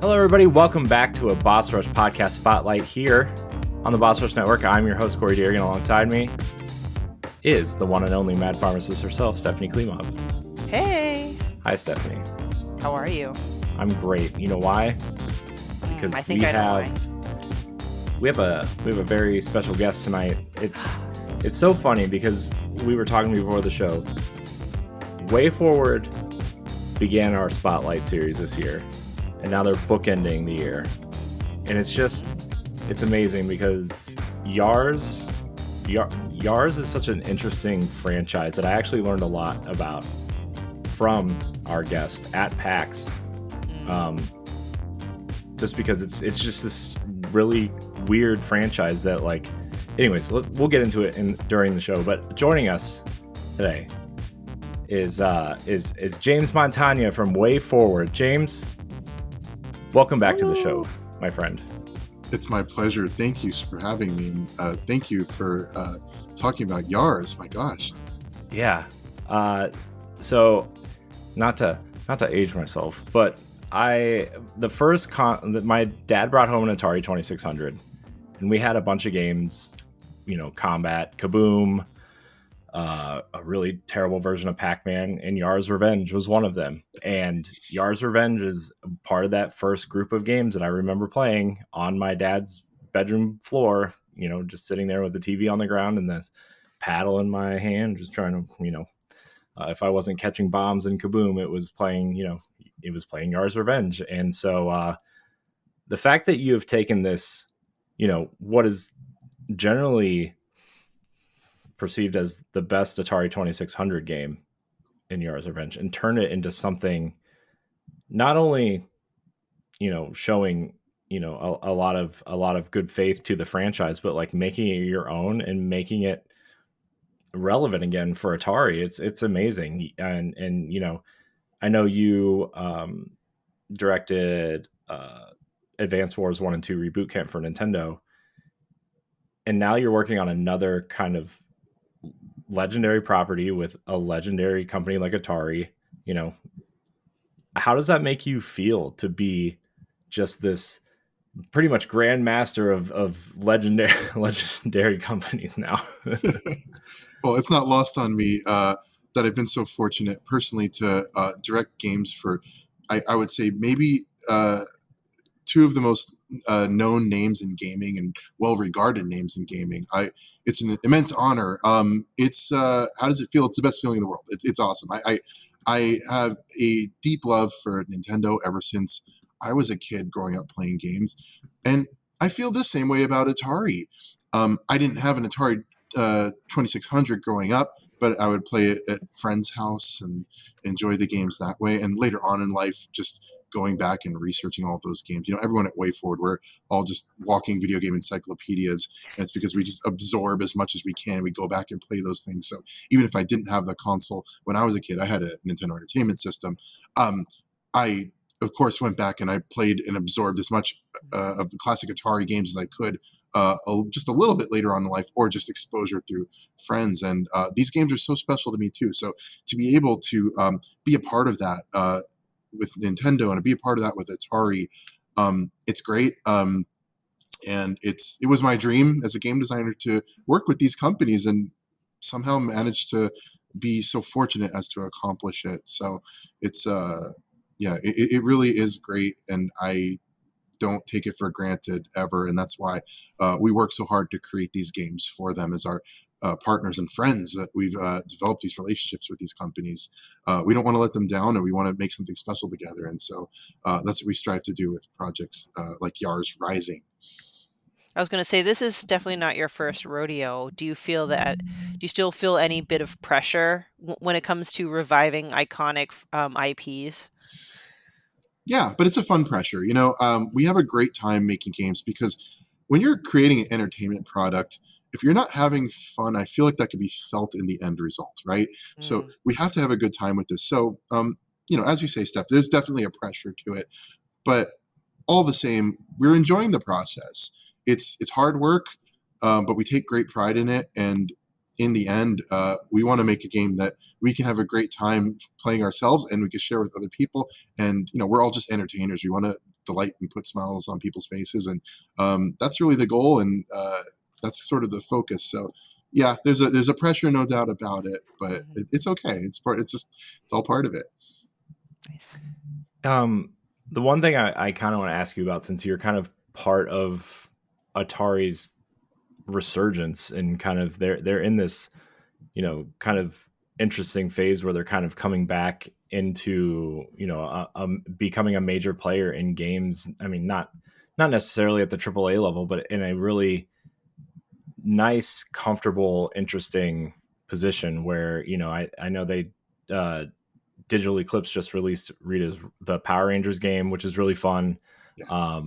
Hello, everybody. Welcome back to a Boss Rush podcast spotlight here on the Boss Rush Network. I'm your host, Corey Deargan. Alongside me is the one and only Mad Pharmacist herself, Stephanie Klimov. Hey. Hi, Stephanie. How are you? I'm great. You know why? Because I think I know why. we have a very special guest tonight. It's so funny because we were talking before the show. WayForward began our spotlight series this year, and now they're bookending the year, and it's amazing because Yars is such an interesting franchise that I actually learned a lot about from our guest at PAX, just because it's just this really weird franchise that, like, anyways, we'll get into it during the show. But joining us today is James Montagna from WayForward. James, welcome back to the show, my friend. It's my pleasure. Thank you for having me, and thank you for talking about Yars. My gosh. Yeah. So, not to age myself, but my dad brought home an Atari 2600, and we had a bunch of games, Combat, Kaboom, a really terrible version of Pac-Man, and Yars Revenge was one of them. And Yars Revenge is part of that first group of games that I remember playing on my dad's bedroom floor, just sitting there with the TV on the ground and the paddle in my hand, just trying to, if I wasn't catching bombs in Kaboom, it was playing Yars Revenge. And so the fact that you have taken this, what is generally perceived as the best Atari 2600 game in Yars Revenge and turn it into something not only, showing, a lot of good faith to the franchise, but like making it your own and making it relevant again for Atari. It's amazing. And I know you directed Advance Wars 1 and 2 Reboot Camp for Nintendo, and now you're working on another kind of legendary property with a legendary company like Atari. How does that make you feel to be just this pretty much grandmaster of legendary companies now? Well, it's not lost on me that I've been so fortunate personally to direct games for, I would say, maybe two of the most known names in gaming and well-regarded names in gaming. It's an immense honor. It's how does it feel? It's the best feeling in the world. It's awesome. I have a deep love for Nintendo ever since I was a kid growing up playing games, and I feel the same way about Atari. I didn't have an Atari 2600 growing up, but I would play it at friends' house and enjoy the games that way. And later on in life, just going back and researching all of those games. Everyone at WayForward, we're all just walking video game encyclopedias, and it's because we just absorb as much as we can. We go back and play those things. So even if I didn't have the console when I was a kid, I had a Nintendo Entertainment System. I, of course, went back and I played and absorbed as much of the classic Atari games as I could, just a little bit later on in life, or just exposure through friends. And these games are so special to me too. So to be able to be a part of that with Nintendo and to be a part of that with Atari, it's great. And it was my dream as a game designer to work with these companies and somehow manage to be so fortunate as to accomplish it. So it's it really is great, and I don't take it for granted ever. And that's why we work so hard to create these games for them as our partners and friends. We've developed these relationships with these companies. We don't want to let them down, and we want to make something special together. And so that's what we strive to do with projects like Yars Rising. I was going to say, this is definitely not your first rodeo. Do you still feel any bit of pressure when it comes to reviving iconic IPs? Yeah, but it's a fun pressure. We have a great time making games because when you're creating an entertainment product, if you're not having fun, I feel like that could be felt in the end result, right? So we have to have a good time with this. So, as you say, Steph, there's definitely a pressure to it, but all the same, we're enjoying the process. It's hard work, but we take great pride in it. And in the end, we want to make a game that we can have a great time playing ourselves and we can share with other people. And, we're all just entertainers. We want to delight and put smiles on people's faces, and that's really the goal, and that's sort of the focus. So yeah, there's a pressure, no doubt about it, but it's okay. It's all part of it. Nice. The one thing I kind of want to ask you about, since you're kind of part of Atari's resurgence and kind of they're in this, kind of interesting phase where they're kind of coming back into, becoming a major player in games. I mean, not necessarily at the AAA level, but in a really nice, comfortable, interesting position where, I know they, Digital Eclipse just released Rita's the Power Rangers game, which is really fun. Yeah.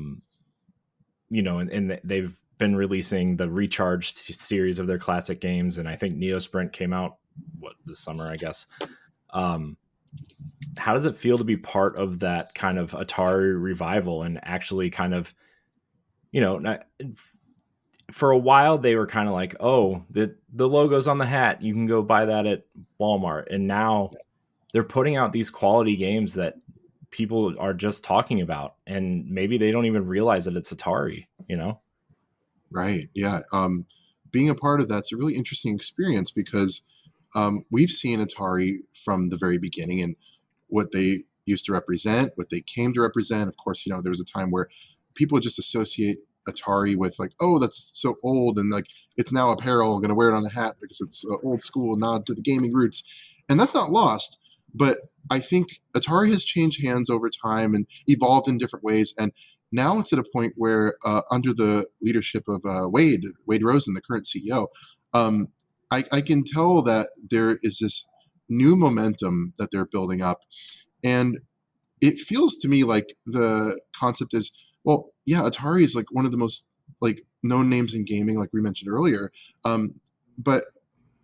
And they've been releasing the Recharged series of their classic games, and I think Neo Sprint came out this summer, I guess. How does it feel to be part of that kind of Atari revival and actually kind of, for a while they were kind of like, oh, the logo's on the hat, you can go buy that at Walmart, and now they're putting out these quality games that people are just talking about, and maybe they don't even realize that it's Atari, Right. Yeah. Being a part of that's a really interesting experience because we've seen Atari from the very beginning and what they used to represent, what they came to represent. Of course, there was a time where people just associate Atari with like, oh, that's so old, and like it's now apparel. I'm going to wear it on a hat because it's an old school nod to the gaming roots, and that's not lost. But I think Atari has changed hands over time and evolved in different ways, and now it's at a point where, under the leadership of Wade Rosen, the current CEO, I can tell that there is this new momentum that they're building up, and it feels to me like the concept is, well, yeah, Atari is like one of the most like known names in gaming, like we mentioned earlier, but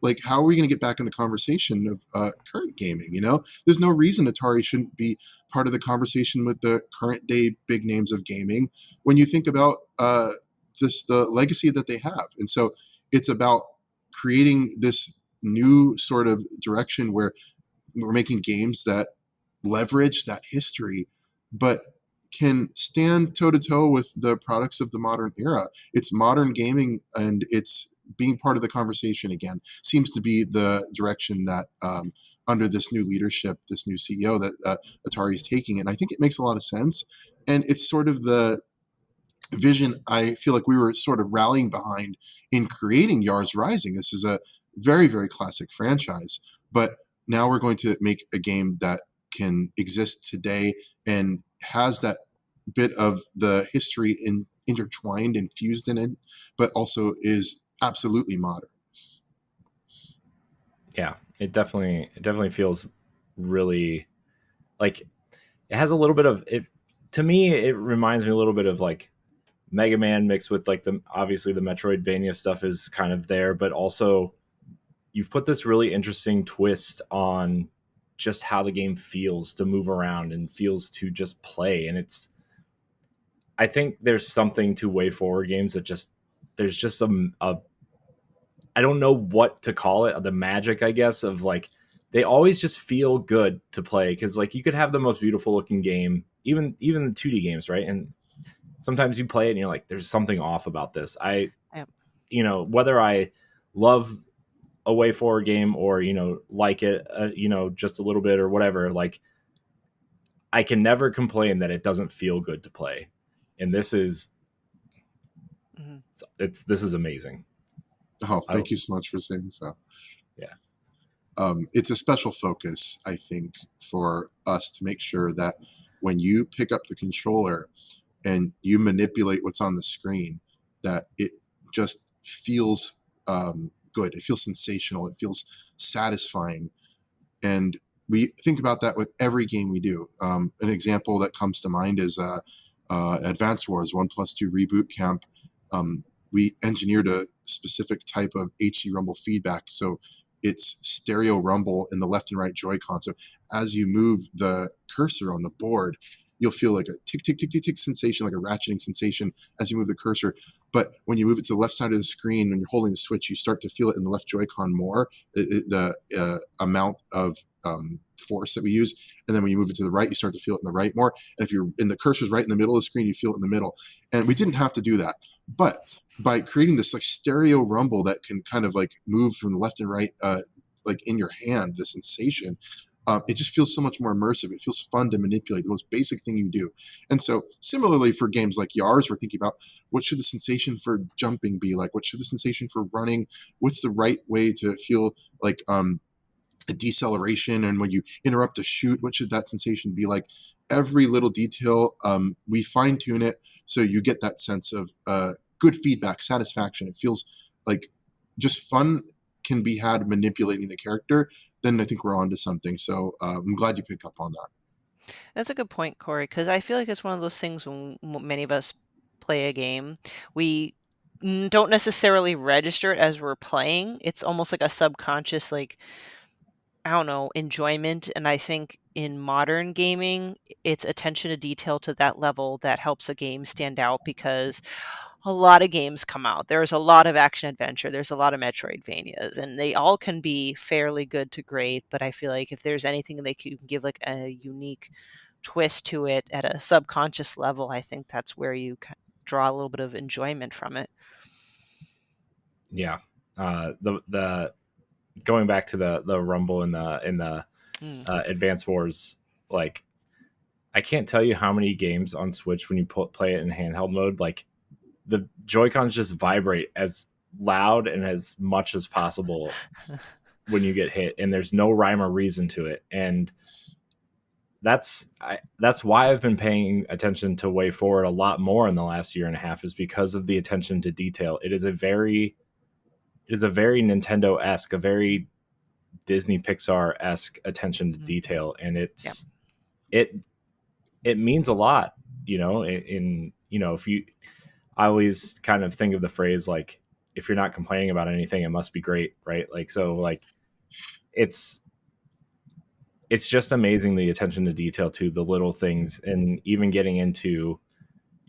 like, how are we going to get back in the conversation of current gaming? There's no reason Atari shouldn't be part of the conversation with the current day big names of gaming when you think about the legacy that they have. And so it's about creating this new sort of direction where we're making games that leverage that history, but can stand toe to toe with the products of the modern era. It's modern gaming, and it's being part of the conversation again. Seems to be the direction that under this new leadership, this new CEO that Atari is taking, and I think it makes a lot of sense. And it's sort of the vision I feel like we were sort of rallying behind in creating Yars Rising. This is a very, very classic franchise, but now we're going to make a game that can exist today and has that bit of the history intertwined and fused in it, but also is absolutely modern. Yeah, it definitely feels really like it has a little bit of it. To me, it reminds me a little bit of like Mega Man mixed with like obviously the Metroidvania stuff is kind of there, but also you've put this really interesting twist on just how the game feels to move around and feels to just play. And I think there's something to WayForward games that there's just a I don't know what to call it, the magic, I guess, of like they always just feel good to play, because like you could have the most beautiful looking game, even the 2D games, right? And sometimes you play it and you're like, there's something off about this. Whether I love a WayForward game or like it just a little bit or whatever, like I can never complain that it doesn't feel good to play. And this is this is amazing. Oh, thank you so much for saying so. Yeah. It's a special focus, I think, for us to make sure that when you pick up the controller and you manipulate what's on the screen, that it just feels good. It feels sensational. It feels satisfying. And we think about that with every game we do. An example that comes to mind is Advance Wars 1+2 Reboot Camp. We engineered a specific type of HD rumble feedback. So it's stereo rumble in the left and right Joy-Con. So as you move the cursor on the board, you'll feel like a tick, tick, tick, tick, tick sensation, like a ratcheting sensation as you move the cursor. But when you move it to the left side of the screen, when you're holding the Switch, you start to feel it in the left Joy-Con more, the amount of force that we use. And then when you move it to the right, you start to feel it in the right more. And if you're in the cursor's right in the middle of the screen, you feel it in the middle. And we didn't have to do that. But by creating this like stereo rumble that can kind of like move from left and right, like in your hand, the sensation, it just feels so much more immersive. It feels fun to manipulate, the most basic thing you do. And so similarly for games like Yars, we're thinking about what should the sensation for jumping be like? What should the sensation for running? What's the right way to feel like a deceleration? And when you interrupt a shoot, what should that sensation be like? Every little detail, we fine tune it so you get that sense of good feedback, satisfaction. It feels like just fun can be had manipulating the character. Then I think we're on to something. So I'm glad you pick up on that. That's a good point, Corey, because I feel like it's one of those things when many of us play a game, we don't necessarily register it as we're playing. It's almost like a subconscious, like, I don't know, enjoyment. And I think in modern gaming, it's attention to detail to that level that helps a game stand out, because a lot of games come out. There's a lot of action adventure. There's a lot of Metroidvanias, and they all can be fairly good to great. But I feel like if there's anything they can give like a unique twist to it at a subconscious level, I think that's where you draw a little bit of enjoyment from it. Yeah. The going back to the rumble in the Advance Wars, like I can't tell you how many games on Switch when you play it in handheld mode, like the Joy-Cons just vibrate as loud and as much as possible when you get hit, and there's no rhyme or reason to it. And that's why I've been paying attention to WayForward a lot more in the last year and a half, is because of the attention to detail. It is a very Nintendo-esque, a very Disney Pixar-esque attention to detail, and it means a lot, if you, I always kind of think of the phrase like, if you're not complaining about anything, it must be great, right? Like, so like it's just amazing, the attention to detail to the little things. And even getting into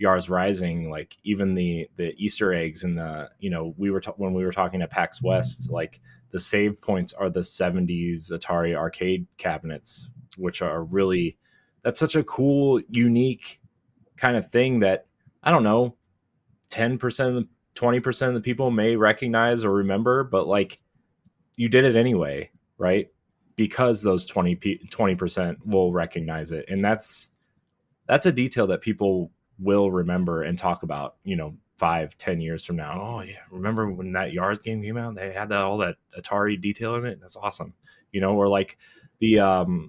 Yars Rising, like even the Easter eggs and the, when we were talking at PAX West, like the save points are the 70s Atari arcade cabinets, which are really, that's such a cool, unique kind of thing that, I don't know, 10% of the 20% of the people may recognize or remember, but like you did it anyway, right? Because those 20% will recognize it. And that's a detail that people will remember and talk about, 5-10 years from now. Oh yeah, remember when that Yars game came out? They had all that Atari detail in it. That's awesome. Or like the oh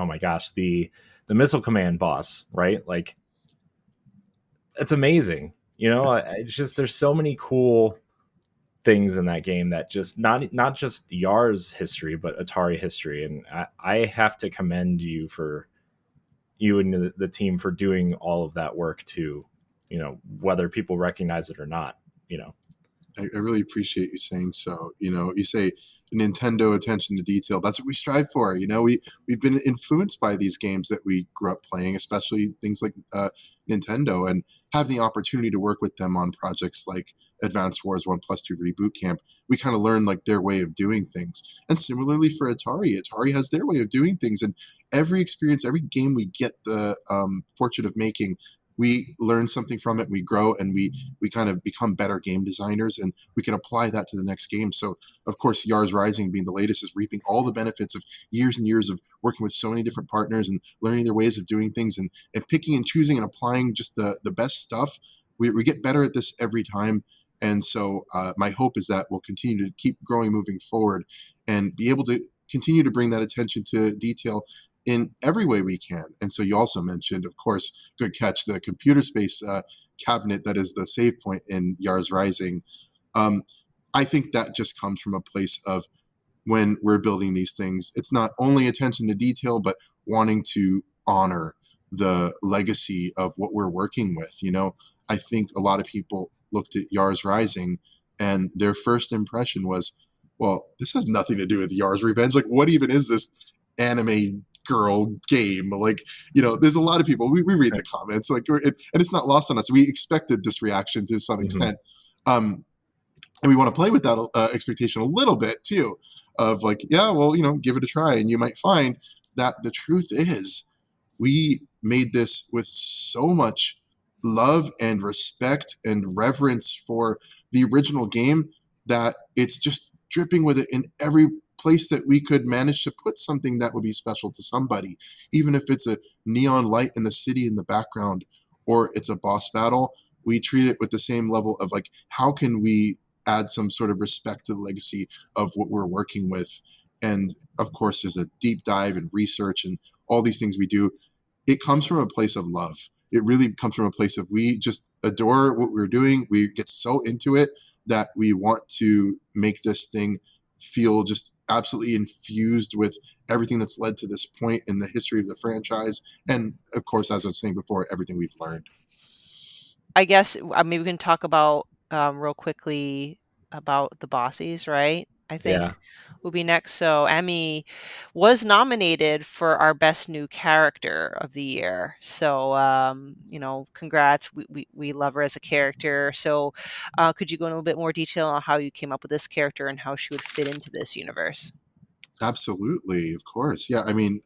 my gosh, the Missile Command boss, right? Like it's amazing. It's just, there's so many cool things in that game that just not just Yars history, but Atari history. And I have to commend you and the team for doing all of that work to, whether people recognize it or not. I really appreciate you saying so. You say Nintendo attention to detail. That's what we strive for. We've been influenced by these games that we grew up playing, especially things like Nintendo, and having the opportunity to work with them on projects like Advance Wars 1+2 Reboot Camp. We kind of learn like their way of doing things. And similarly for Atari has their way of doing things. And every experience, every game we get the fortune of making, we learn something from it, we grow, and we kind of become better game designers, and we can apply that to the next game. So, of course, Yars Rising being the latest is reaping all the benefits of years and years of working with so many different partners and learning their ways of doing things, and picking and choosing and applying just the best stuff. We get better at this every time. And so my hope is that we'll continue to keep growing moving forward and be able to continue to bring that attention to detail in every way we can. And so you also mentioned, of course, good catch, the computer space cabinet that is the save point in Yars Rising. I think that just comes from a place of, when we're building these things, it's not only attention to detail, but wanting to honor the legacy of what we're working with. I think a lot of people looked at Yars Rising and their first impression was, well, this has nothing to do with Yars Revenge. Like, what even is this anime girl game. Like, there's a lot of people, we read the comments, like, and it's not lost on us. We expected this reaction to some extent. And we want to play with that expectation a little bit too, of like, yeah, well, give it a try, and you might find that the truth is, we made this with so much love and respect and reverence for the original game that it's just dripping with it in every place that we could manage to put something that would be special to somebody, even if it's a neon light in the city in the background or it's a boss battle. We treat it with the same level of like, how can we add some sort of respect to the legacy of what we're working with? And of course, there's a deep dive and research and all these things we do. It comes from a place of love. It really comes from a place of, we just adore what we're doing. We get so into it that we want to make this thing feel just absolutely infused with everything that's led to this point in the history of the franchise. And of course, as I was saying before, everything we've learned. I guess maybe we can talk about real quickly about the bosses, right? I think will be next. So Emmy was nominated for our best new character of the year. So congrats. We love her as a character. So could you go in a little bit more detail on how you came up with this character and how she would fit into this universe? Absolutely, of course. Yeah, I mean,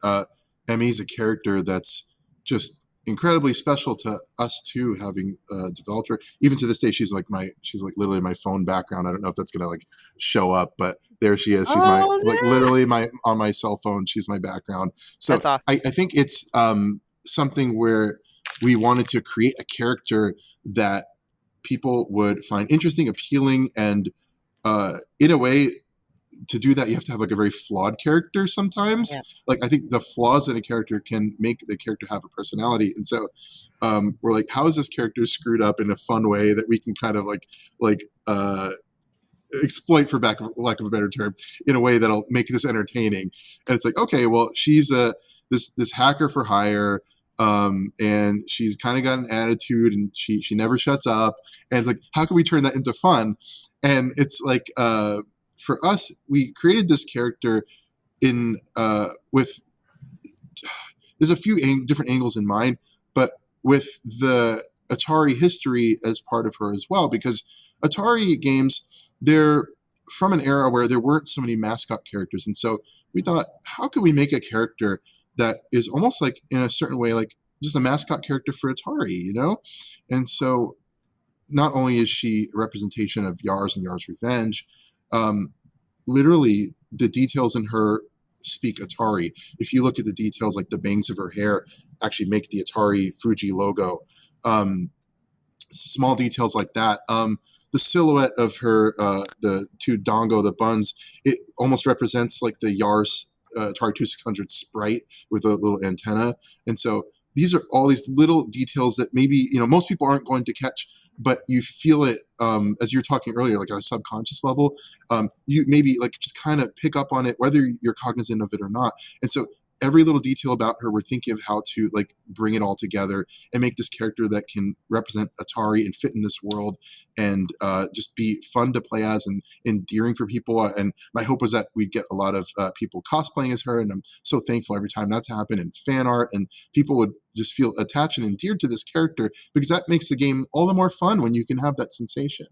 Emmy's a character that's just incredibly special to us too, having developed her. Even to this day, she's like literally my phone background. I don't know if that's gonna like show up, but there she is. She's literally on my cell phone. She's my background. So that's awesome. I think it's something where we wanted to create a character that people would find interesting, appealing, and in a way, to do that, you have to have like a very flawed character sometimes. Yeah. Like, I think the flaws in a character can make the character have a personality. And so we're like, how is this character screwed up in a fun way that we can kind of like exploit, for lack of a better term, in a way that'll make this entertaining. And it's like, okay, well, she's this hacker for hire. And she's kind of got an attitude, and she never shuts up. And it's like, how can we turn that into fun? And it's like, for us, we created this character in with there's a few different angles in mind, but with the Atari history as part of her as well, because Atari games, they're from an era where there weren't so many mascot characters. And so we thought, how can we make a character that is almost like, in a certain way, like just a mascot character for Atari, And so not only is she a representation of Yars and Yars Revenge, literally the details in her speak Atari. If you look at the details, like the bangs of her hair actually make the Atari Fuji logo. Small details like that. The silhouette of her, the two dongo, the buns, it almost represents like the Yars Atari 2600 sprite with a little antenna. And so these are all these little details that maybe, most people aren't going to catch, but you feel it, as you were talking earlier, like on a subconscious level, you maybe like just kind of pick up on it, whether you're cognizant of it or not. And so every little detail about her, we're thinking of how to like bring it all together and make this character that can represent Atari and fit in this world, and just be fun to play as and endearing for people. And my hope was that we'd get a lot of people cosplaying as her, and I'm so thankful every time that's happened, and fan art, and people would just feel attached and endeared to this character, because that makes the game all the more fun when you can have that sensation.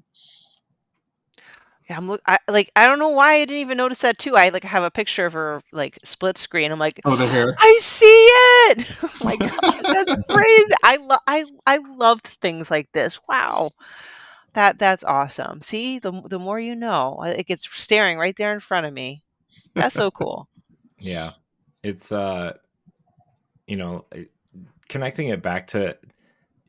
Yeah, I don't know why I didn't even notice that too. I like have a picture of her like split screen. I'm like, oh, the hair. I see it. Oh my god, that's crazy. I loved things like this. Wow, that's awesome. See, the more you know, it gets staring right there in front of me. That's so cool. Yeah, it's connecting it back to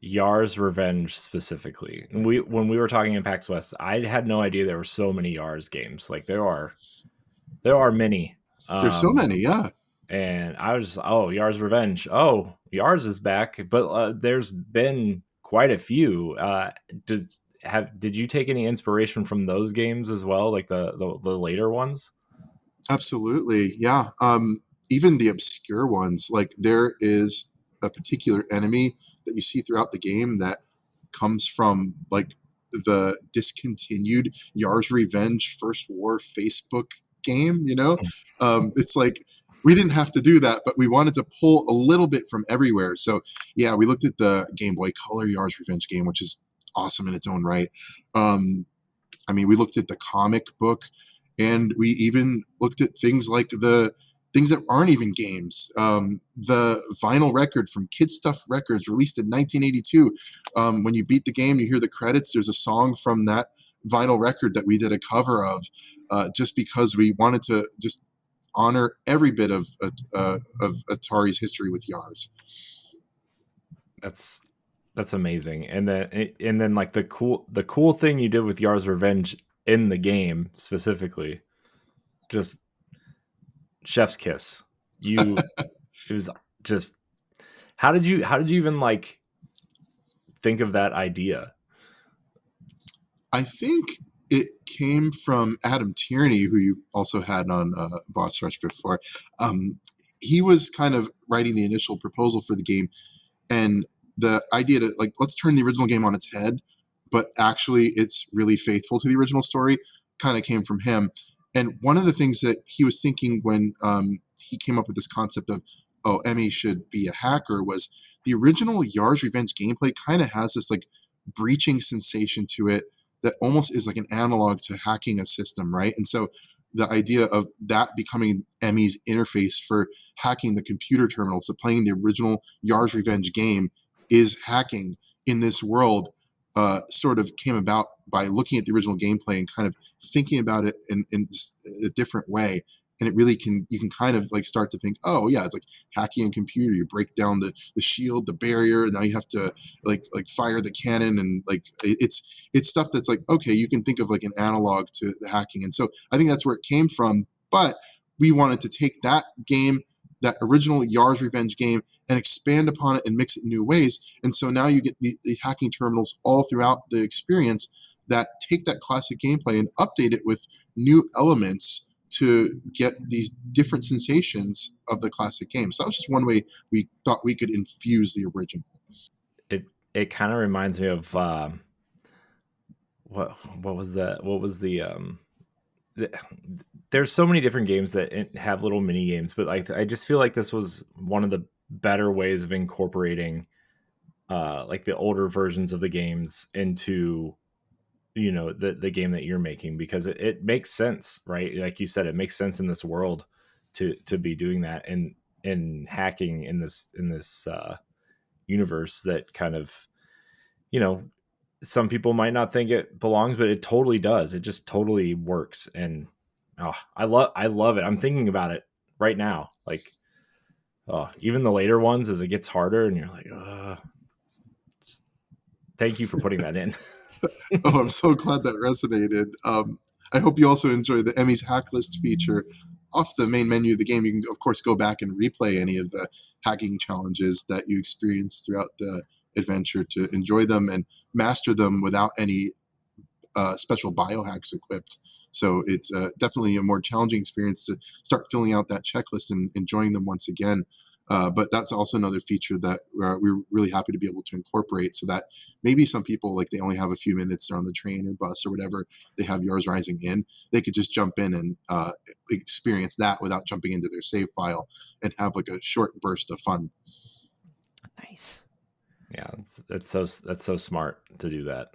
Yars Revenge specifically. When we were talking in PAX West, I had no idea there were so many Yars games. Like there are many. There's so many, yeah. And I was just, Yars Revenge. Oh, Yars is back, but there's been quite a few. Did you take any inspiration from those games as well, like the later ones? Absolutely, yeah. Even the obscure ones, like there is a particular enemy that you see throughout the game that comes from like the discontinued Yars Revenge First War Facebook game. It's like we didn't have to do that, but we wanted to pull a little bit from everywhere. So yeah, we looked at the Game Boy Color Yars Revenge game, which is awesome in its own right. I mean, we looked at the comic book, and we even looked at things like the things that aren't even games. The vinyl record from Kid Stuff Records, released in 1982. When you beat the game, you hear the credits. There's a song from that vinyl record that we did a cover of, just because we wanted to just honor every bit of Atari's history with Yars. That's amazing. And then like the cool thing you did with Yars Revenge in the game specifically, just chef's kiss. It was just, how did you even like think of that idea? I think it came from Adam Tierney, who you also had on Boss Rush before. He was kind of writing the initial proposal for the game, and the idea to like, let's turn the original game on its head, but actually it's really faithful to the original story, kind of came from him. And one of the things that he was thinking when he came up with this concept of, oh, Emmy should be a hacker, was the original Yars Revenge gameplay kind of has this like breaching sensation to it that almost is like an analog to hacking a system, right? And so the idea of that becoming Emmy's interface for hacking the computer terminals, so playing the original Yars Revenge game is hacking in this world, sort of came about by looking at the original gameplay and kind of thinking about it in a different way. And it really you can kind of like start to think, oh yeah, it's like hacking a computer. You break down the shield, the barrier, and now you have to like fire the cannon, and like it's stuff that's like, okay, you can think of like an analog to the hacking. And so I think that's where it came from. But we wanted to take that game, that original Yars Revenge game, and expand upon it and mix it in new ways. And so now you get the hacking terminals all throughout the experience that take that classic gameplay and update it with new elements to get these different sensations of the classic game. So that was just one way we thought we could infuse the original. It kind of reminds me of what was there's so many different games that have little mini games, but like I just feel like this was one of the better ways of incorporating like the older versions of the games into the game that you're making, because it makes sense, right? Like you said, it makes sense in this world to be doing that and hacking in this universe that kind of, some people might not think it belongs, but it totally does. It just totally works. And I love it. I'm thinking about it right now. Like, even the later ones, as it gets harder and you're like, just thank you for putting that in. Oh, I'm so glad that resonated. I hope you also enjoy the Emmy's hack list feature. Off the main menu of the game, you can, of course, go back and replay any of the hacking challenges that you experienced throughout the adventure to enjoy them and master them without any special biohacks equipped. So it's definitely a more challenging experience to start filling out that checklist and enjoying them once again. But that's also another feature that we're really happy to be able to incorporate, so that maybe some people, like, they only have a few minutes, they're on the train or bus or whatever, they have Yars Rising in, they could just jump in and experience that without jumping into their save file and have like a short burst of fun. Nice. Yeah, that's so smart to do that.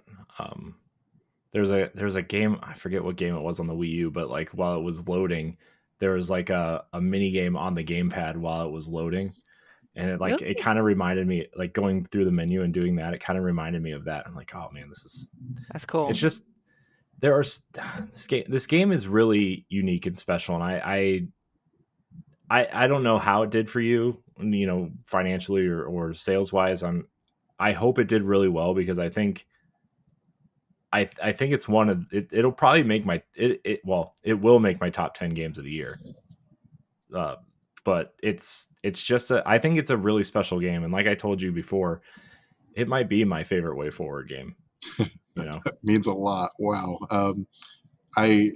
There's a game, I forget what game it was on the Wii U, but like while it was loading, there was like a mini game on the gamepad while it was loading, and it like Really? it kind of reminded me, like going through the menu and doing that, it kind of reminded me of that. I'm like, oh man, That's cool. it's just this game is really unique and special, and I don't know how it did for you, financially or sales wise. I hope it did really well, because I think it's one of it'll probably make it will make my top 10 games of the year. But it's just I think it's a really special game, and like I told you before, it might be my favorite WayForward game. That means a lot. Wow. I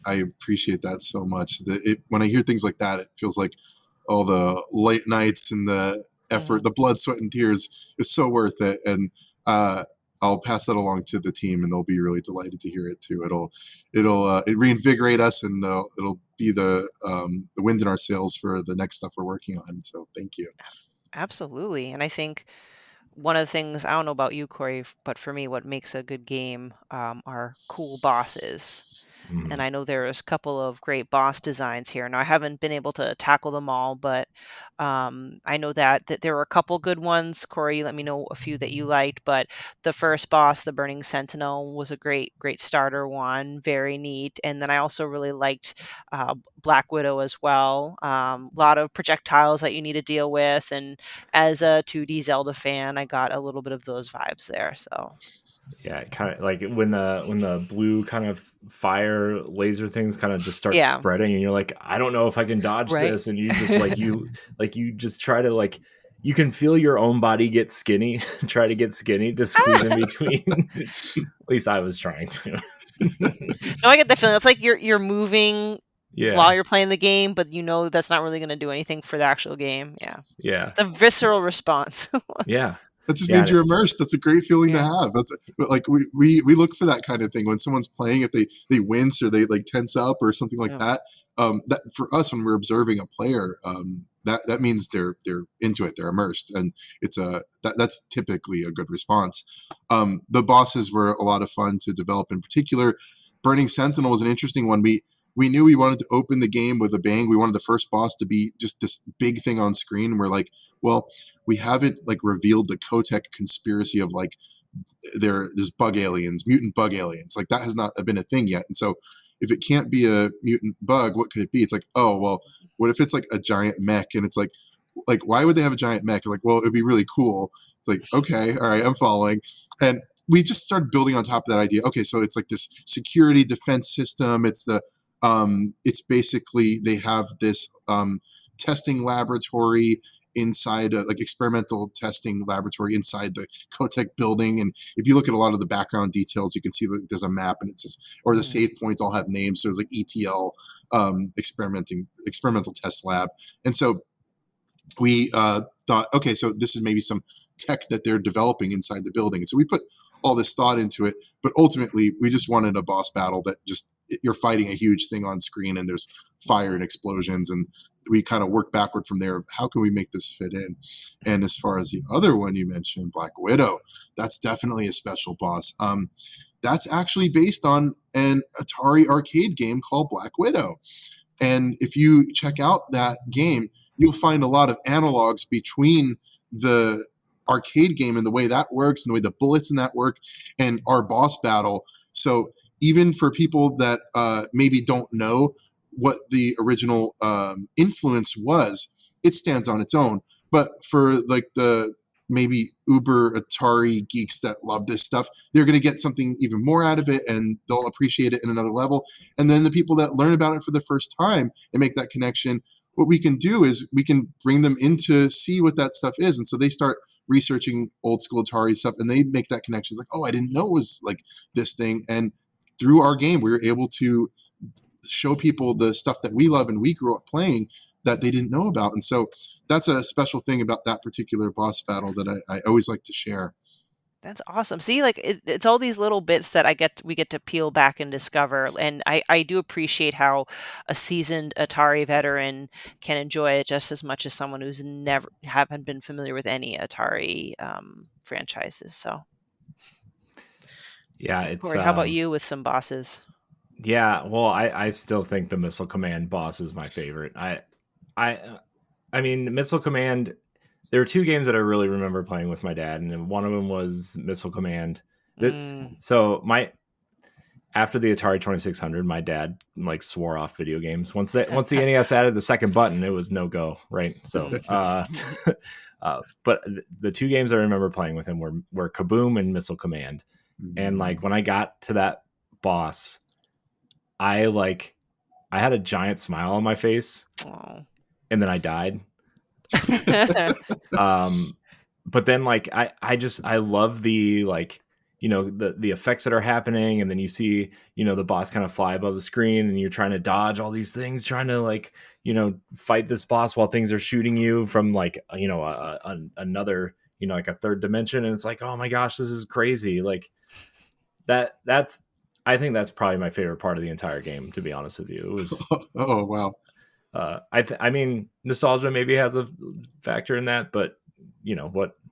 appreciate that so much. When I hear things like that, it feels like all the late nights and the effort, the blood, sweat, and tears is so worth it. And I'll pass that along to the team, and they'll be really delighted to hear it too. It'll reinvigorate us, and it'll be the wind in our sails for the next stuff we're working on. So thank you. Absolutely. And I think one of the things, I don't know about you, Corey, but for me, what makes a good game are cool bosses. And I know there's a couple of great boss designs here. Now, I haven't been able to tackle them all, but I know that there were a couple good ones. Corey, you let me know a few that you liked, but the first boss, the Burning Sentinel, was a great starter one. Very neat. And then I also really liked Black Widow as well. A lot of projectiles that you need to deal with. And as a 2D Zelda fan, I got a little bit of those vibes there. So. Yeah, kind of like when the blue kind of fire laser things kind of just start Yeah. spreading, and you're like, I don't know if I can dodge Right. this, and you just you just try to you can feel your own body get skinny, try to get skinny to squeeze in between. At least I was trying to. No, I get that feeling. It's like you're moving Yeah, while you're playing the game, but you know that's not really going to do anything for the actual game. Yeah, yeah, it's a visceral response. yeah. That just Yeah, means you're immersed. That's a great feeling to Yeah. have. That's like we look for that kind of thing when someone's playing. If they wince or they like tense up or something like Yeah. that. That for us when we're observing a player, that means they're into it. They're immersed, and it's that's typically a good response. The bosses were a lot of fun to develop. In particular, Burning Sentinel was an interesting one. We knew we wanted to open the game with a bang. We wanted the first boss to be just this big thing on screen. We're like, well, we haven't like revealed the Kotek conspiracy of like there's bug aliens, mutant bug aliens. Like that has not been a thing yet. And so if it can't be a mutant bug, what could it be? It's like, oh, well, what if it's like a giant mech? And it's like why would they have a giant mech? Like, well, it'd be really cool. It's like, okay, all right, I'm following. And we just started building on top of that idea. Okay, so it's like this security defense system. It's basically they have this testing laboratory inside like experimental testing laboratory inside the Kotek building. And if you look at a lot of the background details, you can see that there's a map and it says, or the save points all have names. So it's like ETL experimental test lab. And so we thought, okay, so this is maybe some tech that they're developing inside the building. And so we put all this thought into it, but ultimately we just wanted a boss battle that just you're fighting a huge thing on screen and there's fire and explosions, and we kind of work backward from there of how can we make this fit in. And as far as the other one you mentioned, Black Widow, that's definitely a special boss. That's actually based on an Atari arcade game called Black Widow. And if you check out that game, you'll find a lot of analogs between the arcade game and the way that works and the way the bullets in that work and our boss battle. So even for people that maybe don't know what the original influence was, it stands on its own. But for like the maybe uber Atari geeks that love this stuff, they're going to get something even more out of it and they'll appreciate it in another level. And then the people that learn about it for the first time and make that connection, what we can do is we can bring them in to see what that stuff is. And so they start researching old school Atari stuff and they make that connection. It's like, oh, I didn't know it was like this thing. And through our game, we were able to show people the stuff that we love and we grew up playing that they didn't know about. And so that's a special thing about that particular boss battle that I always like to share. That's awesome. See, like it's all these little bits that we get to peel back and discover. And I do appreciate how a seasoned Atari veteran can enjoy it just as much as someone who's never haven't been familiar with any Atari franchises. So Yeah, it's Corey, how about you with some bosses? Yeah, well, I still think the Missile Command boss is my favorite. I mean, Missile Command. There were two games that I really remember playing with my dad, and one of them was Missile Command. So after the Atari 2600, my dad like swore off video games. Once the NES added the second button, it was no go, right? So, but the two games I remember playing with him were Kaboom and Missile Command. And like when I got to that boss, I had a giant smile on my face. Aww. And then I died. But then like I love the like, you know, the effects that are happening, and then you see, you know, the boss kind of fly above the screen and you're trying to dodge all these things, trying to like, you know, fight this boss while things are shooting you from like, you know, another, you know, like a third dimension. And it's like, oh my gosh, this is crazy. Like that's I think that's probably my favorite part of the entire game, to be honest with you. It was Oh wow. I mean, nostalgia maybe has a factor in that, but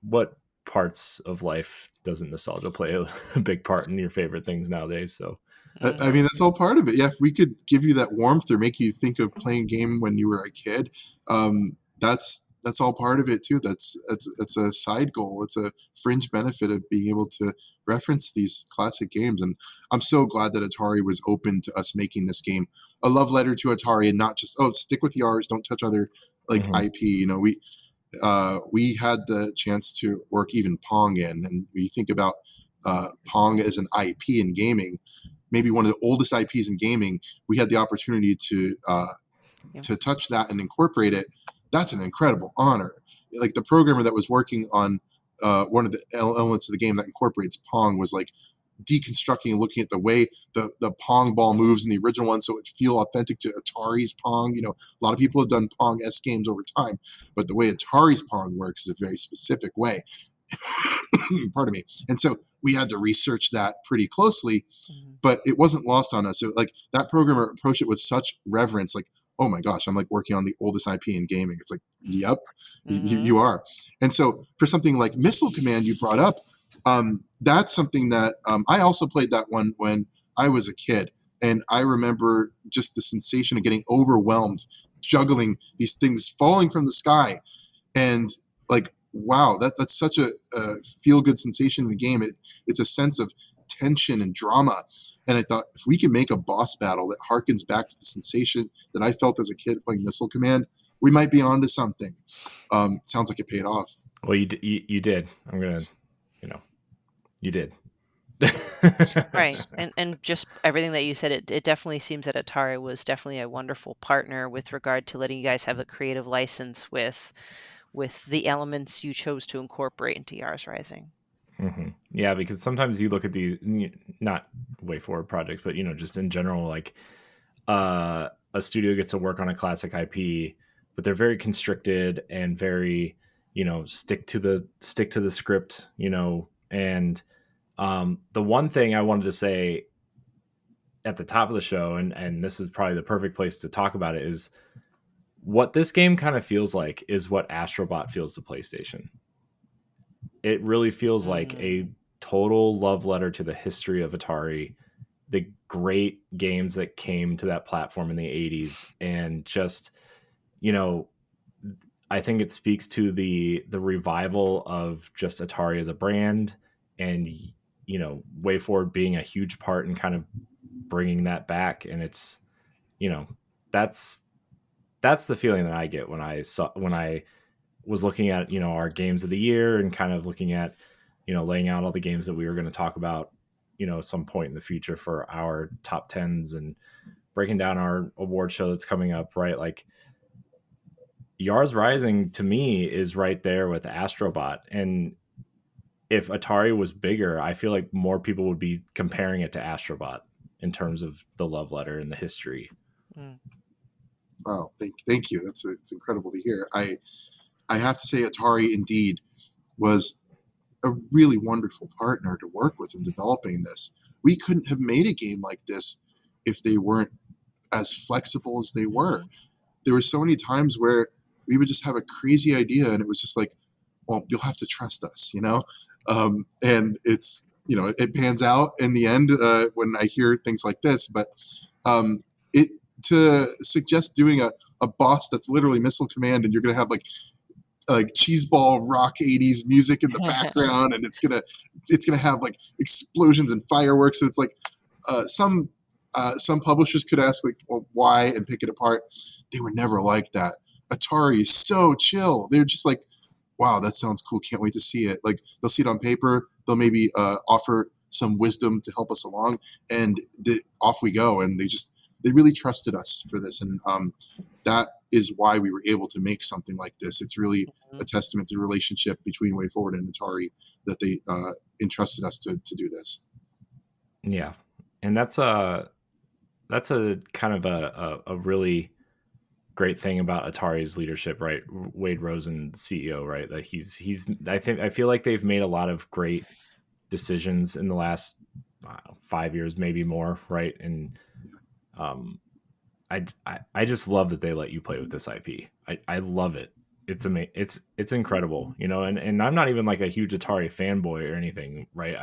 what parts of life doesn't nostalgia play a big part in your favorite things nowadays? So I mean, that's all part of it. Yeah, if we could give you that warmth or make you think of playing game when you were a kid, that's all part of it too. That's a side goal. It's a fringe benefit of being able to reference these classic games. And I'm so glad that Atari was open to us making this game a love letter to Atari, and not just stick with Yars, don't touch other like Mhm. IP. We had the chance to work even Pong in, and when you think about Pong as an IP in gaming, maybe one of the oldest IPs in gaming, we had the opportunity Yeah. to touch that and incorporate it. That's an incredible honor. Like the programmer that was working on one of the elements of the game that incorporates Pong was like deconstructing and looking at the way the Pong ball moves in the original one so it would feel authentic to Atari's Pong. You know, a lot of people have done Pong-esque games over time, but the way Atari's Pong works is a very specific way. Pardon me. And so we had to research that pretty closely, Mhm. but it wasn't lost on us. So like that programmer approached it with such reverence, like, oh my gosh, I'm like working on the oldest IP in gaming. It's like, yep, you Mhm. are. And so for something like Missile Command you brought up, that's something that I also played that one when I was a kid. And I remember just the sensation of getting overwhelmed, juggling these things falling from the sky. And like, wow, that's such a feel good sensation in the game. It's a sense of tension and drama. And I thought if we can make a boss battle that harkens back to the sensation that I felt as a kid playing Missile Command, we might be onto something. Sounds like it paid off. Well, you did. I'm gonna, you did. Right. And just everything that you said, it definitely seems that Atari was definitely a wonderful partner with regard to letting you guys have a creative license with the elements you chose to incorporate into Yars Rising. Yeah, because sometimes you look at these, not WayForward projects, but just in general, like a studio gets to work on a classic IP, but they're very constricted and very, stick to the script, and the one thing I wanted to say at the top of the show, and this is probably the perfect place to talk about it, is what this game kind of feels like is what Astrobot feels to PlayStation. It really feels like a Mm. total love letter to the history of Atari, the great games that came to that platform in the 80s, and just, you know, I think it speaks to the revival of just Atari as a brand, and WayForward being a huge part in kind of bringing that back. And it's, you know that's the feeling that I get when I was looking at our games of the year, and kind of looking at laying out all the games that we were going to talk about at some point in the future for our top tens, and breaking down our award show that's coming up, right? Like, Yars Rising to me is right there with Astrobot. And if Atari was bigger, I feel like more people would be comparing it to Astrobot in terms of the love letter and the history. Mm. Wow, thank you. It's incredible to hear. I have to say, Atari indeed was a really wonderful partner to work with in developing this. We couldn't have made a game like this if they weren't as flexible as they were. Mhm. There were so many times where we would just have a crazy idea, and it was just like, well, you'll have to trust us, and it's it pans out in the end when I hear things like this. But it to suggest doing a boss that's literally Missile Command, and you're going to have like cheeseball rock 80s music in the background, and it's gonna have like explosions and fireworks. So it's like some publishers could ask like, well, why, and pick it apart. They were never like that. Atari is so chill. They're just like, wow, that sounds cool, can't wait to see it. Like, they'll see it on paper, they'll maybe offer some wisdom to help us along, and off we go. And they really trusted us for this. And that is why we were able to make something like this. It's really a testament to the relationship between WayForward and Atari that they entrusted us to do this. Yeah. And that's a kind of a really great thing about Atari's leadership, right? Wade Rosen, the CEO, right? Like, I feel like they've made a lot of great decisions in the last I don't know, 5 years, maybe more, right? And um, I just love that they let you play with this IP. I love it. It's amazing. It's incredible, you know. And I'm not even like a huge Atari fanboy or anything, right?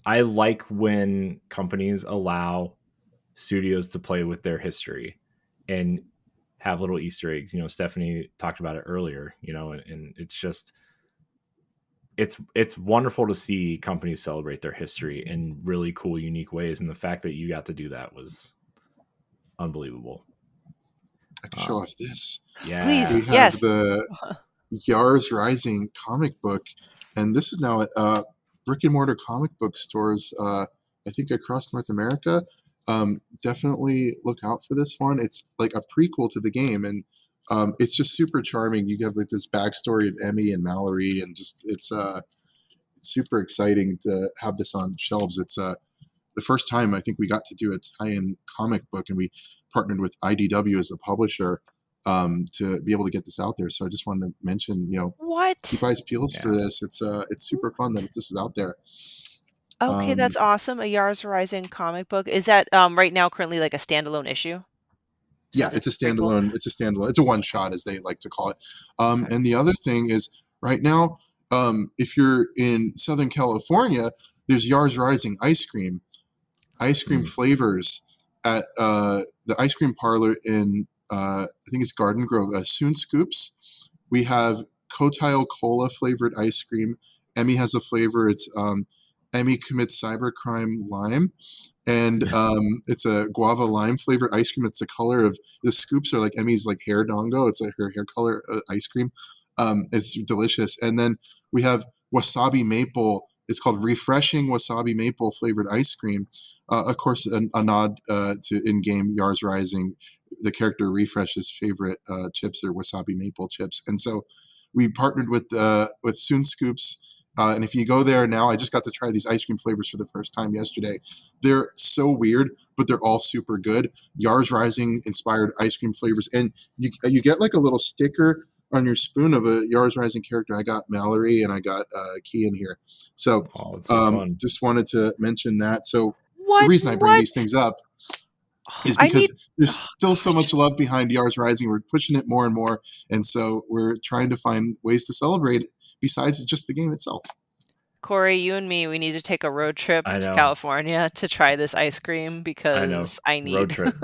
I like when companies allow studios to play with their history and have little Easter eggs. You know, Stephanie talked about it earlier, you know, and it's just it's wonderful to see companies celebrate their history in really cool, unique ways. And the fact that you got to do that was unbelievable. I can show off this. Please, Yeah. We have yes. the Yars Rising comic book, and this is now at brick and mortar comic book stores. I think across North America. Definitely look out for this one. It's like a prequel to the game, and it's just super charming. You have like this backstory of Emmy and Mallory, and just it's super exciting to have this on shelves. It's the first time I think we got to do a tie-in comic book, and we partnered with IDW as the publisher to be able to get this out there. So I just wanted to mention, keep What? eyes peeled for Yeah. this. It's super fun that this is out there. Okay, Um, that's awesome. A Yars Rising comic book. Is that right now currently like a standalone issue? yeah, Since it's it's a a prequel? standalone. It's a standalone. It's a one shot, as they like to call it. Okay. And the other thing is, right now, if you're in Southern California, there's Yars Rising ice cream Mm. flavors at the ice cream parlor in I think it's Garden Grove. Soon Scoops. We have Kotile Cola flavored ice cream. Emmy has a flavor. It's Emmy commits cybercrime lime, and it's a guava lime flavored ice cream. It's the color of the scoops are like Emmy's like hair dongo. It's like her hair color ice cream. It's delicious. And then we have wasabi maple. It's called refreshing wasabi maple flavored ice cream. Of course, a nod to in-game Yars Rising. The character Refresh's favorite chips are wasabi maple chips, and so we partnered with Soon Scoops. And if you go there now, I just got to try these ice cream flavors for the first time yesterday. They're so weird, but they're all super good. Yars Rising inspired ice cream flavors, and you get like a little sticker on your spoon of a Yars Rising character. I got Mallory and I got Key in here, so Oh, it's so fun. just wanted to mention that. So the What? reason I bring these things up is I need. because there's Oh, still so gosh. much love behind Yars Rising. We're pushing it more and more, and so we're trying to find ways to celebrate it besides just the game itself. Corey, you and me, we need to take a road trip I to know. California to try this ice cream I know. because I Road need. trip.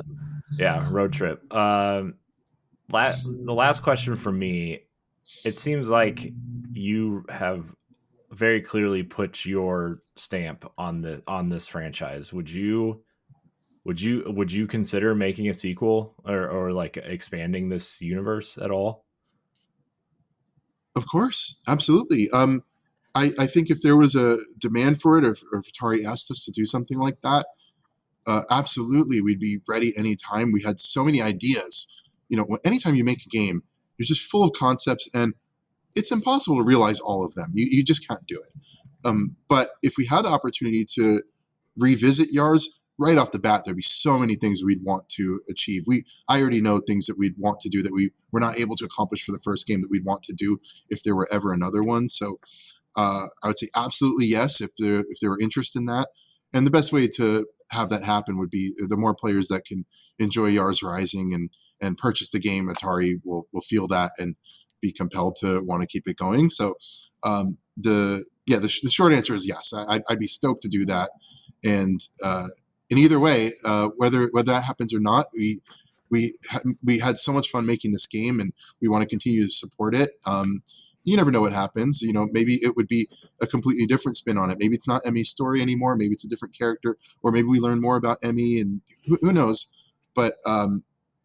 Yeah, road trip. The last question for me, it seems like you have very clearly put your stamp on this franchise. Would you consider making a sequel or like expanding this universe at all? Of course, absolutely. I think if there was a demand for it, or if Atari asked us to do something like that, absolutely, we'd be ready anytime. We had so many ideas. Anytime you make a game, you're just full of concepts, and it's impossible to realize all of them. You just can't do it. But if we had the opportunity to revisit Yars right off the bat, there'd be so many things we'd want to achieve. I already know things that we'd want to do that we were not able to accomplish for the first game that we'd want to do if there were ever another one. So I would say absolutely yes if there were interest in that. And the best way to have that happen would be the more players that can enjoy Yars Rising and purchase the game. Atari will feel that and be compelled to want to keep it going. So the short answer is yes. I'd be stoked to do that. And in either way, whether that happens or not, we had so much fun making this game, and we want to continue to support it. You never know what happens. Maybe it would be a completely different spin on it. Maybe it's not Emmy's story anymore. Maybe it's a different character, or maybe we learn more about Emmy, and who knows. But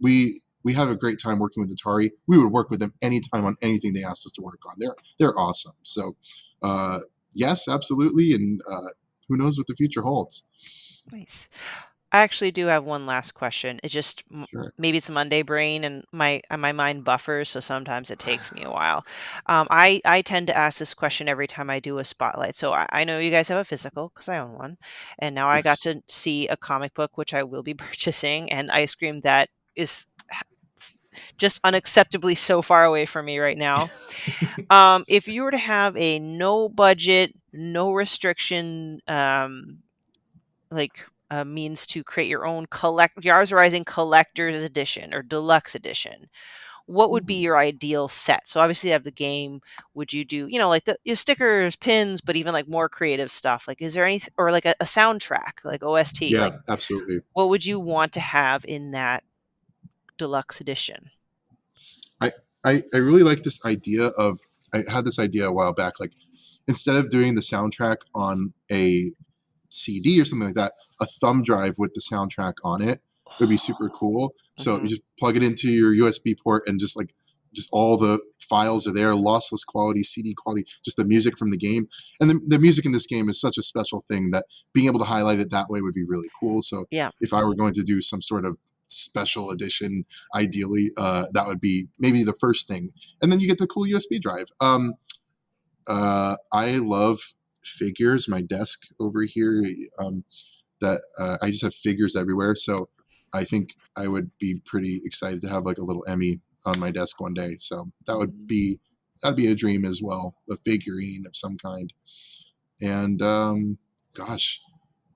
we have a great time working with Atari. We would work with them anytime on anything they asked us to work on. They're awesome. So yes, absolutely, and who knows what the future holds. Nice. I actually do have one last question. It just Sure. maybe it's Monday brain and my mind buffers, so sometimes it takes me a while. I tend to ask this question every time I do a spotlight. So I know you guys have a physical because I own one, and now I got Yes. to see a comic book which I will be purchasing, and ice cream that is just unacceptably so far away from me right now. If you were to have a no budget, no restriction, means to create your own Yars Rising Collector's Edition or Deluxe Edition, what would be your ideal set? So obviously you have the game. Would you do, like your stickers, pins, but even like more creative stuff? Like, is there anything, or like a soundtrack, like OST? Yeah, Like, absolutely. what would you want to have in that deluxe edition? I really like this idea of, I had this idea a while back, like instead of doing the soundtrack on a CD or something like that, a thumb drive with the soundtrack on it would be super cool. So you just plug it into your USB port and just all the files are there, lossless quality, CD quality, just the music from the game. And the music in this game is such a special thing that being able to highlight it that way would be really cool. So Yeah. if I were going to do some sort of special edition, ideally, that would be maybe the first thing. And then you get the cool USB drive. I love figures. My desk over here, that I just have figures everywhere. So I think I would be pretty excited to have like a little Emmy on my desk one day. So that'd be a dream as well, a figurine of some kind. And gosh,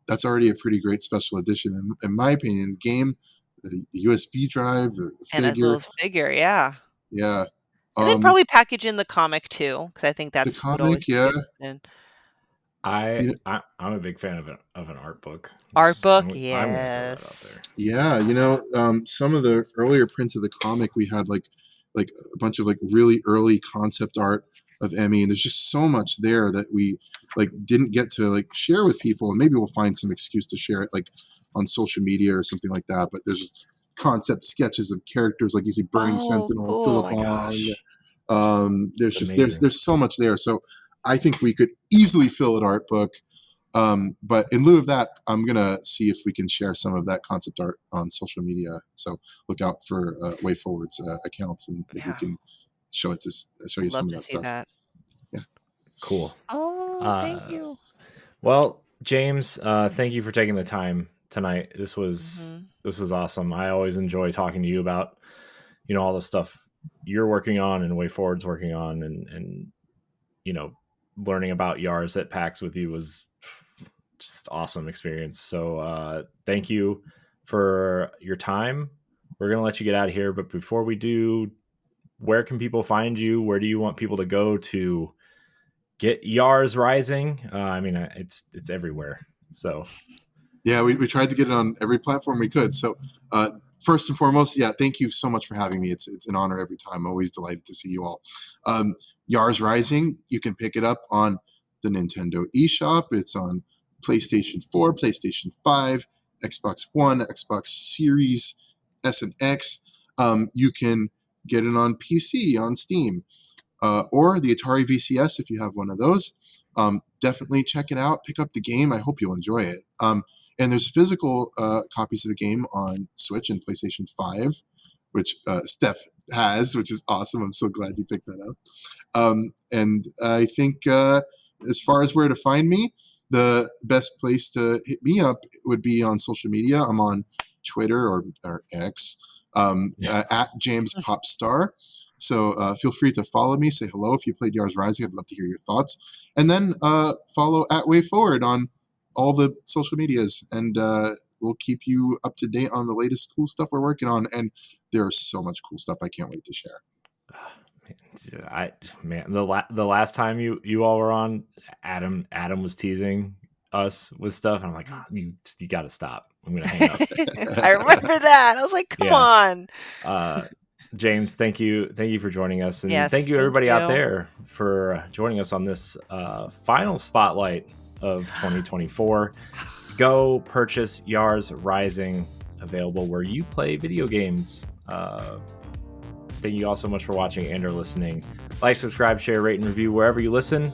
that's already a pretty great special edition in my opinion. The game, the USB drive, the And a figure. little figure, yeah. Yeah. And they'd probably package in the comic too, because I think that's the comic, what always yeah. I'm a big fan of an art book. Art book, I'm gonna throw that out yes. there. Yeah, some of the earlier prints of the comic, we had like a bunch of like really early concept art of Emmy, and there's just so much there that we like didn't get to like share with people, and maybe we'll find some excuse to share it like on social media or something like that. But there's just concept sketches of characters like you see Burning Sentinel, cool. Philip on. There's so much there. So I think we could easily fill an art book. But in lieu of that, I'm gonna see if we can share some of that concept art on social media. So look out for WayForward's accounts, and we can show you some of that stuff. That. Yeah, cool. Oh, thank you. Well, James, thank you for taking the time tonight. This was awesome. I always enjoy talking to you about all the stuff you're working on and WayForward's working on, and learning about Yars at PAX with you was just awesome experience. So thank you for your time. We're going to let you get out of here. But before we do, where can people find you? Where do you want people to go to get Yars Rising? It's everywhere. So yeah, we tried to get it on every platform we could. So first and foremost, thank you so much for having me. It's an honor every time. I'm always delighted to see you all. Yars Rising, you can pick it up on the Nintendo eShop. It's on PlayStation 4, PlayStation 5, Xbox One, Xbox Series S and X. You can get it on PC, on Steam, or the Atari VCS if you have one of those. Definitely check it out. Pick up the game. I hope you'll enjoy it. And there's physical copies of the game on Switch and PlayStation 5, which Steph has, which is awesome. I'm so glad you picked that up. And I think as far as where to find me, the best place to hit me up would be on social media. I'm on Twitter or X at James Popstar. So feel free to follow me, say hello if you played Yars Rising. I'd love to hear your thoughts. And then follow at WayForward on all the social medias, and we'll keep you up to date on the latest cool stuff we're working on. And there's so much cool stuff I can't wait to share. The last time you all were on, Adam was teasing us with stuff, and I'm like, you got to stop. I'm gonna hang up. I remember that. I was like, come on. James, thank you for joining us, and thank you everybody out there for joining us on this final spotlight of 2024. Go purchase Yars Rising, available where you play video games. Thank you all so much for watching and or listening. Like, subscribe, share, rate, and review wherever you listen.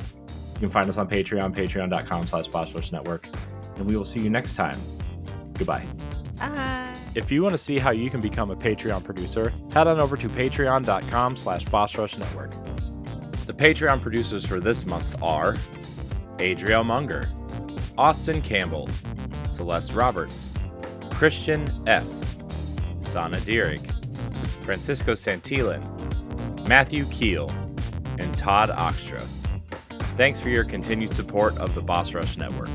You can find us on Patreon, patreon.com/BossRushNetwork. And we will see you next time. Goodbye. Bye. If you want to see how you can become a Patreon producer, head on over to patreon.com/BossRushNetwork. The Patreon producers for this month are Adriel Munger, Austin Campbell, Celeste Roberts, Christian S., Sana Dierig, Francisco Santillan, Matthew Keel, and Todd Oxtra. Thanks for your continued support of the Boss Rush Network.